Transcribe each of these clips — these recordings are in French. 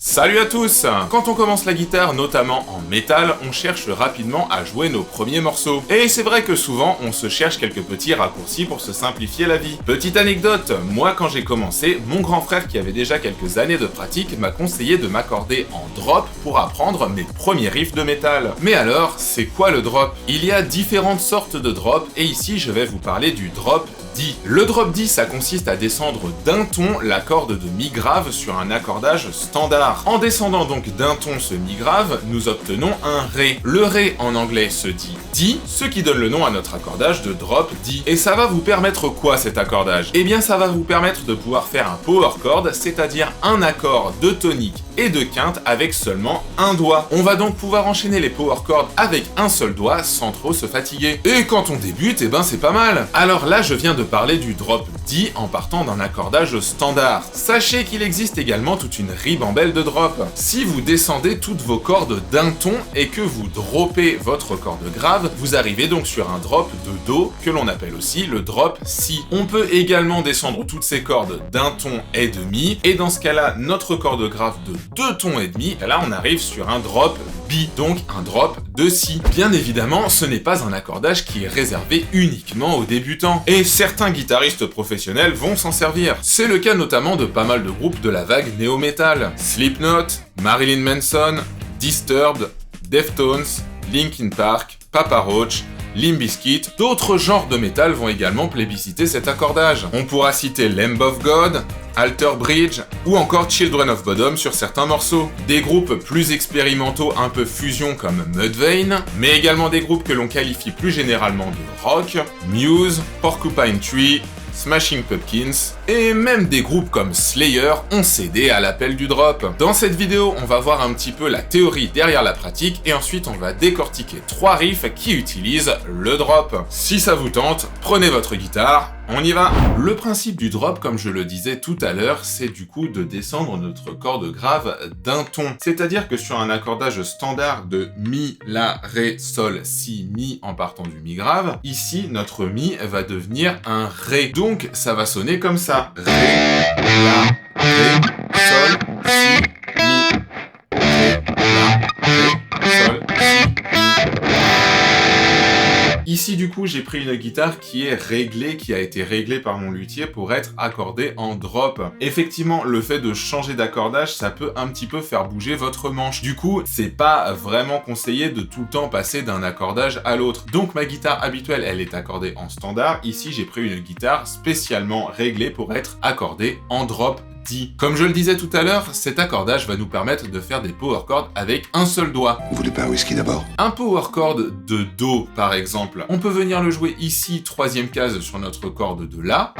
Salut à tous! Quand on commence la guitare, notamment en métal, on cherche rapidement à jouer nos premiers morceaux. Et c'est vrai que souvent, on se cherche quelques petits raccourcis pour se simplifier la vie. Petite anecdote, moi quand j'ai commencé, mon grand frère qui avait déjà quelques années de pratique m'a conseillé de m'accorder en drop pour apprendre mes premiers riffs de métal. Mais alors, c'est quoi le drop? Il y a différentes sortes de drop et ici je vais vous parler du drop D. Le drop D, ça consiste à descendre d'un ton la corde de mi grave sur un accordage standard. En descendant donc d'un ton ce mi grave, nous obtenons un Ré. Le Ré en anglais se dit D, ce qui donne le nom à notre accordage de drop D. Et ça va vous permettre quoi cet accordage? Eh bien ça va vous permettre de pouvoir faire un power chord, c'est-à-dire un accord de tonique et de quinte avec seulement un doigt. On va donc pouvoir enchaîner les power chords avec un seul doigt sans trop se fatiguer. Et quand on débute, eh ben c'est pas mal. Alors là je viens de parler du drop D en partant d'un accordage standard. Sachez qu'il existe également toute une ribambelle de drop. Si vous descendez toutes vos cordes d'un ton et que vous droppez votre corde grave, vous arrivez donc sur un drop de Do que l'on appelle aussi le drop Si. On peut également descendre toutes ces cordes d'un ton et demi, et dans ce cas-là, notre corde grave de 2 tons et demi, et là on arrive sur un drop B, donc un drop de Si. Bien évidemment, ce n'est pas un accordage qui est réservé uniquement aux débutants, et certains guitaristes professionnels vont s'en servir. C'est le cas notamment de pas mal de groupes de la vague néo-metal. Slipknot, Marilyn Manson, Disturbed, Deftones, Linkin Park, Papa Roach, Limp Bizkit, d'autres genres de métal vont également plébisciter cet accordage. On pourra citer Lamb of God, Alter Bridge ou encore Children of Bodom sur certains morceaux. Des groupes plus expérimentaux un peu fusion comme Mudvayne, mais également des groupes que l'on qualifie plus généralement de rock, Muse, Porcupine Tree, Smashing Pumpkins, et même des groupes comme Slayer ont cédé à l'appel du drop. Dans cette vidéo, on va voir un petit peu la théorie derrière la pratique, et ensuite on va décortiquer 3 riffs qui utilisent le drop. Si ça vous tente, prenez votre guitare, on y va! Le principe du drop, comme je le disais tout à l'heure, c'est du coup de descendre notre corde grave d'un ton. C'est-à-dire que sur un accordage standard de Mi, La, Ré, Sol, Si, Mi en partant du Mi grave, ici notre Mi va devenir un Ré. Donc ça va sonner comme ça. Ré, La, Ré, Sol, Si, Mi. Ré, La, Ré, Sol, Si, Mi. Ici du coup j'ai pris une guitare qui est réglée, qui a été réglée par mon luthier pour être accordée en drop. Effectivement le fait de changer d'accordage ça peut un petit peu faire bouger votre manche. Du coup c'est pas vraiment conseillé de tout le temps passer d'un accordage à l'autre. Donc ma guitare habituelle elle est accordée en standard. Ici j'ai pris une guitare spécialement réglée pour être accordée en drop D. Comme je le disais tout à l'heure, cet accordage va nous permettre de faire des power chords avec un seul doigt. Vous voulez pas un whisky d'abord? Un power chord de Do par exemple, on peut venir le jouer ici, 3e case sur notre corde de La.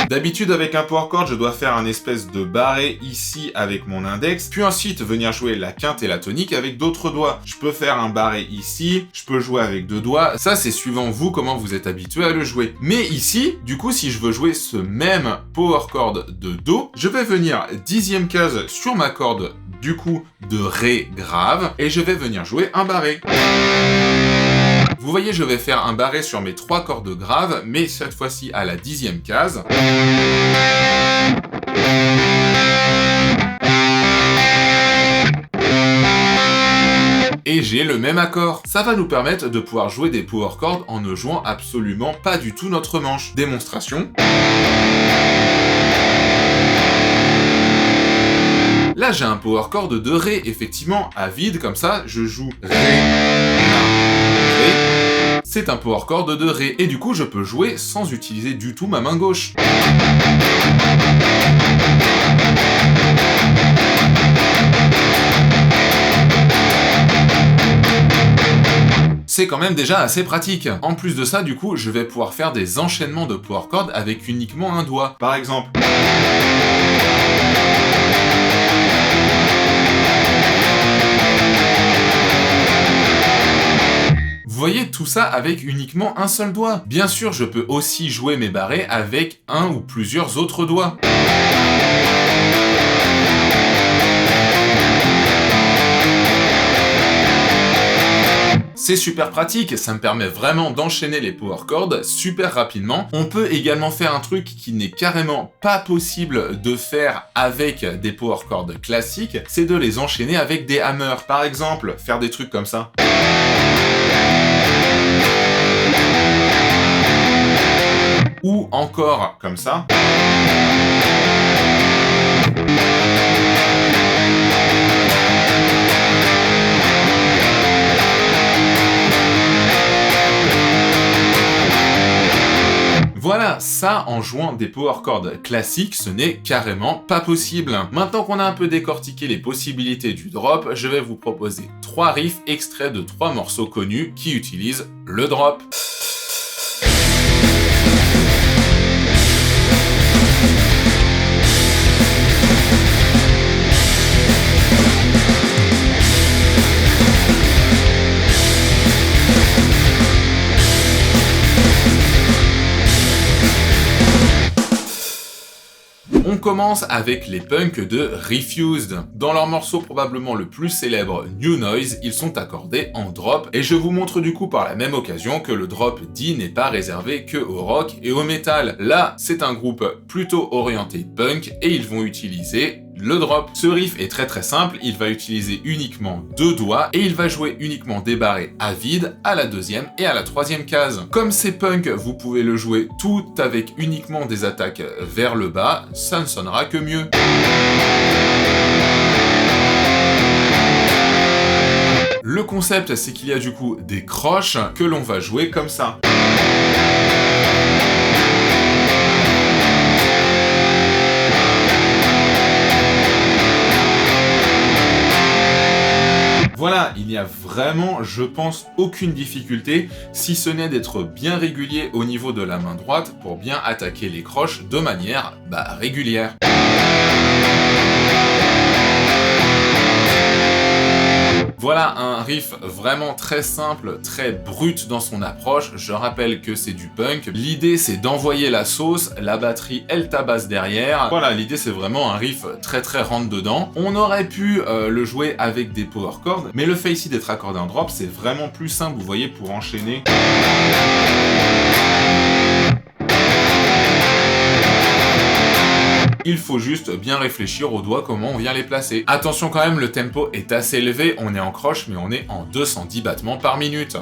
D'habitude avec un power chord, je dois faire un espèce de barré ici avec mon index, puis ensuite venir jouer la quinte et la tonique avec d'autres doigts. Je peux faire un barré ici, je peux jouer avec 2 doigts, ça c'est suivant vous comment vous êtes habitué à le jouer. Mais ici, du coup si je veux jouer ce même power chord de Do, je vais venir 10e case sur ma corde du coup de Ré grave, et je vais venir jouer un barré. Vous voyez, je vais faire un barré sur mes 3 cordes graves, mais cette fois-ci à la 10e case. Et j'ai le même accord. Ça va nous permettre de pouvoir jouer des power chords en ne jouant absolument pas du tout notre manche. Démonstration. Là, j'ai un power chord de Ré, effectivement, à vide, comme ça, je joue Ré, La, Ré. C'est un power chord de Ré, et du coup, je peux jouer sans utiliser du tout ma main gauche. C'est quand même déjà assez pratique. En plus de ça, du coup, je vais pouvoir faire des enchaînements de power chords avec uniquement un doigt. Par exemple. Vous voyez tout ça avec uniquement un seul doigt. Bien sûr, je peux aussi jouer mes barrés avec un ou plusieurs autres doigts. C'est super pratique, ça me permet vraiment d'enchaîner les power chords super rapidement. On peut également faire un truc qui n'est carrément pas possible de faire avec des power chords classiques, c'est de les enchaîner avec des hammers. Par exemple, faire des trucs comme ça. Ou encore comme ça. Voilà, ça en jouant des power chords classiques, ce n'est carrément pas possible. Maintenant qu'on a un peu décortiqué les possibilités du drop, je vais vous proposer 3 riffs extraits de 3 morceaux connus qui utilisent le drop. On commence avec les punks de Refused. Dans leur morceau probablement le plus célèbre, New Noise, ils sont accordés en drop, et je vous montre du coup par la même occasion que le drop dit n'est pas réservé que au rock et au metal. Là, c'est un groupe plutôt orienté punk, et ils vont utiliser le drop. Ce riff est très simple, il va utiliser uniquement 2 doigts et il va jouer uniquement des barrés à vide à la 2e et à la 3e case. Comme c'est punk, vous pouvez le jouer tout avec uniquement des attaques vers le bas, ça ne sonnera que mieux. Le concept, c'est qu'il y a du coup des croches que l'on va jouer comme ça. Voilà, il n'y a vraiment, je pense, aucune difficulté, si ce n'est d'être bien régulier au niveau de la main droite pour bien attaquer les croches de manière régulière. Voilà un riff vraiment très simple, très brut dans son approche. Je rappelle que c'est du punk. L'idée c'est d'envoyer la sauce, la batterie elle tabasse derrière. Voilà, l'idée c'est vraiment un riff très rentre dedans. On aurait pu le jouer avec des power chords, mais le fait ici d'être accordé en drop, c'est vraiment plus simple, vous voyez, pour enchaîner. Il faut juste bien réfléchir aux doigts comment on vient les placer. Attention quand même, le tempo est assez élevé, on est en croche mais on est en 210 battements par minute.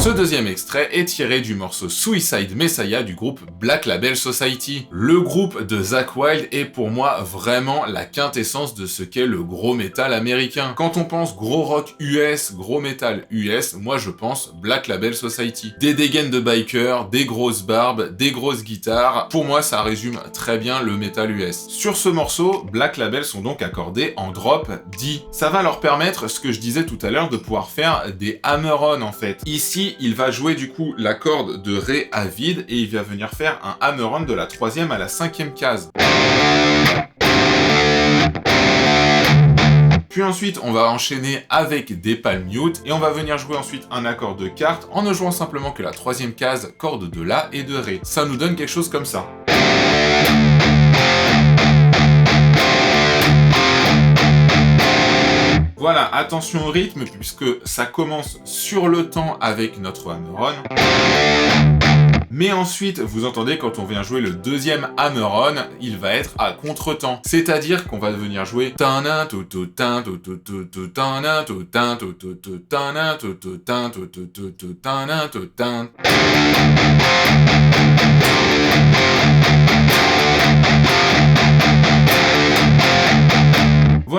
Ce deuxième extrait est tiré du morceau Suicide Messiah du groupe Black Label Society. Le groupe de Zakk Wylde est pour moi vraiment la quintessence de ce qu'est le gros métal américain. Quand on pense gros rock US, gros métal US, moi je pense Black Label Society. Des dégaines de bikers, des grosses barbes, des grosses guitares, pour moi ça résume très bien le métal US. Sur ce morceau, Black Label sont donc accordés en drop D. Ça va leur permettre, ce que je disais tout à l'heure, de pouvoir faire des hammer-on en fait. Ici, il va jouer du coup la corde de Ré à vide et il va venir faire un hammer-on de la 3e à la 5e case. Puis ensuite, on va enchaîner avec des palm mute et on va venir jouer ensuite un accord de quarte en ne jouant simplement que la 3e case, corde de La et de Ré. Ça nous donne quelque chose comme ça. Voilà, attention au rythme puisque ça commence sur le temps avec notre hammer-on. Mais ensuite, vous entendez quand on vient jouer le deuxième hammer-on, il va être à contre-temps. C'est-à-dire qu'on va venir jouer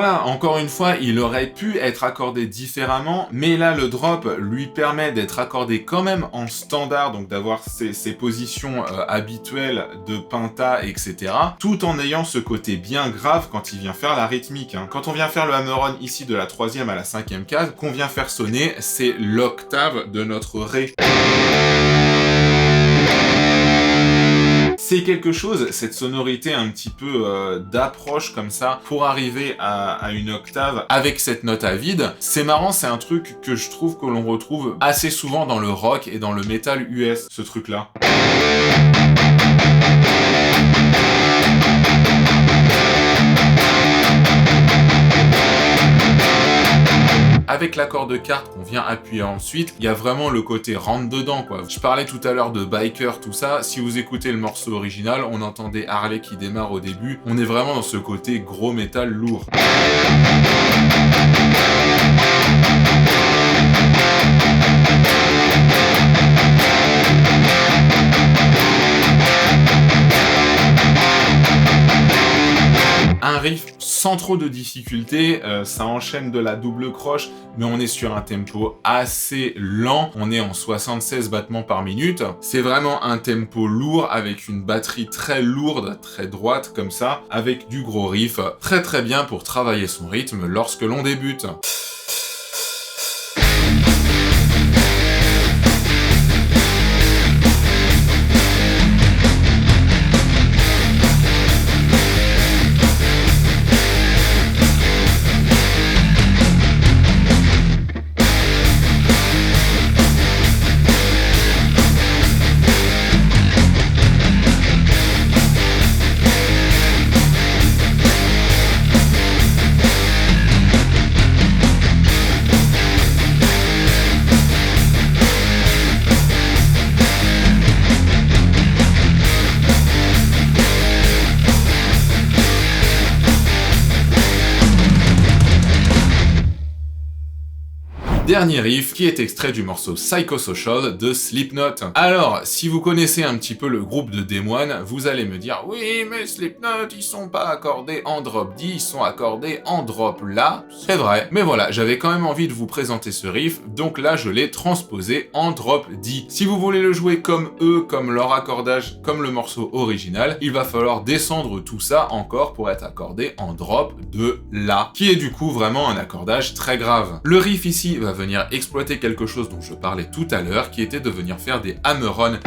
Voilà, encore une fois, il aurait pu être accordé différemment, mais là, le drop lui permet d'être accordé quand même en standard, donc d'avoir ses positions habituelles de penta, etc., tout en ayant ce côté bien grave quand il vient faire la rythmique. Hein. Quand on vient faire le hammer-on ici de la 3e à la 5e case, qu'on vient faire sonner, c'est l'octave de notre Ré. C'est quelque chose, cette sonorité un petit peu d'approche comme ça, pour arriver à une octave avec cette note à vide. C'est marrant, c'est un truc que je trouve que l'on retrouve assez souvent dans le rock et dans le metal US, ce truc-là. Avec l'accord de carte qu'on vient appuyer ensuite, il y a vraiment le côté rentre dedans, quoi. Je parlais tout à l'heure de biker, tout ça. Si vous écoutez le morceau original, on entendait Harley qui démarre au début. On est vraiment dans ce côté gros métal lourd. Un riff sans trop de difficultés, ça enchaîne de la double croche, mais on est sur un tempo assez lent, on est en 76 battements par minute. C'est vraiment un tempo lourd avec une batterie très lourde, très droite comme ça, avec du gros riff, très très bien pour travailler son rythme lorsque l'on débute. Dernier riff qui est extrait du morceau Psychosocial de Slipknot. Alors, si vous connaissez un petit peu le groupe de Des Moines, vous allez me dire « Oui, mais Slipknot, ils sont pas accordés en drop D, ils sont accordés en drop La ». C'est vrai, mais voilà, j'avais quand même envie de vous présenter ce riff, donc là je l'ai transposé en drop D. Si vous voulez le jouer comme eux, comme leur accordage, comme le morceau original, il va falloir descendre tout ça encore pour être accordé en drop de La, qui est du coup vraiment un accordage très grave. Le riff ici va venir exploiter quelque chose dont je parlais tout à l'heure, qui était de venir faire des hammer-on.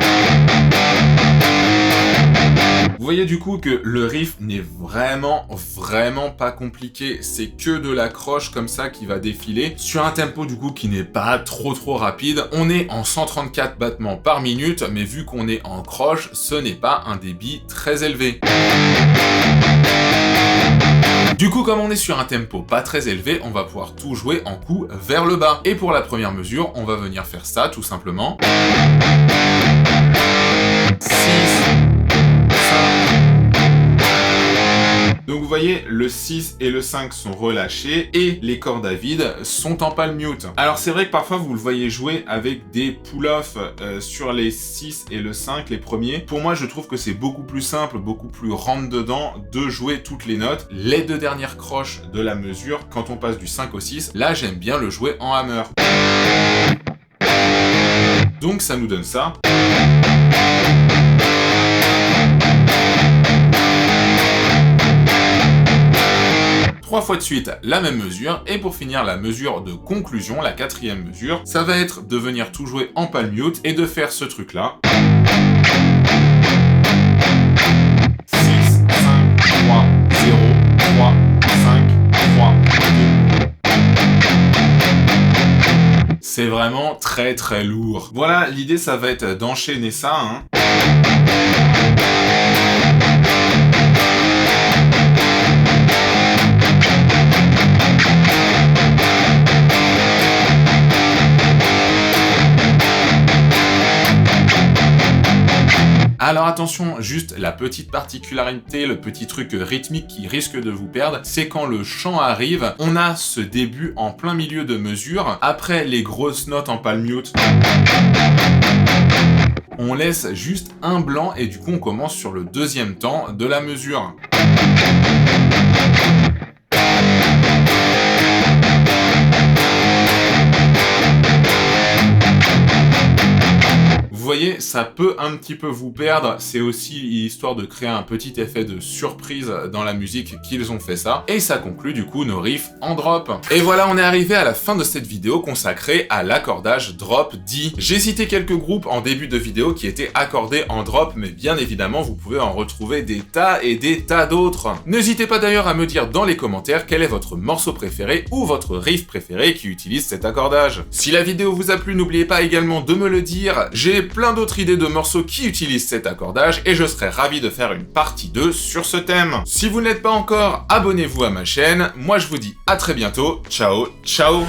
Vous voyez du coup que le riff n'est vraiment pas compliqué, c'est que de la croche comme ça qui va défiler sur un tempo du coup qui n'est pas trop rapide. On est en 134 battements par minute, mais vu qu'on est en croche, ce n'est pas un débit très élevé. Du coup, comme on est sur un tempo pas très élevé, on va pouvoir tout jouer en coup vers le bas. Et pour la première mesure, on va venir faire ça tout simplement. 6, 5. Donc vous voyez, le 6 et le 5 sont relâchés et les cordes à vide sont en palm mute. Alors c'est vrai que parfois vous le voyez jouer avec des pull-off sur les 6 et le 5, les premiers. Pour moi, je trouve que c'est beaucoup plus simple, beaucoup plus rentre-dedans de jouer toutes les notes. Les deux dernières croches de la mesure, quand on passe du 5 au 6, là j'aime bien le jouer en hammer. Donc ça nous donne ça. Trois fois de suite la même mesure, et pour finir la mesure de conclusion, la quatrième mesure, ça va être de venir tout jouer en palm mute et de faire ce truc là. 6, 5, 3, 0, 3, 5, 3, 2. C'est vraiment très lourd. Voilà, l'idée ça va être d'enchaîner ça, hein. Alors attention, juste la petite particularité, le petit truc rythmique qui risque de vous perdre, c'est quand le chant arrive, on a ce début en plein milieu de mesure, après les grosses notes en palm mute. On laisse juste un blanc et du coup on commence sur le deuxième temps de la mesure. voyez, ça peut un petit peu vous perdre, c'est aussi histoire de créer un petit effet de surprise dans la musique qu'ils ont fait ça, et ça conclut du coup nos riffs en drop. Et voilà, on est arrivé à la fin de cette vidéo consacrée à l'accordage drop D. J'ai cité quelques groupes en début de vidéo qui étaient accordés en drop, mais bien évidemment vous pouvez en retrouver des tas et des tas d'autres. N'hésitez pas d'ailleurs à me dire dans les commentaires quel est votre morceau préféré ou votre riff préféré qui utilise cet accordage. Si la vidéo vous a plu, n'oubliez pas également de me le dire, j'ai plein d'autres idées de morceaux qui utilisent cet accordage et je serais ravi de faire une partie 2 sur ce thème. Si vous n'êtes pas encore, abonnez-vous à ma chaîne, moi je vous dis à très bientôt, ciao, ciao.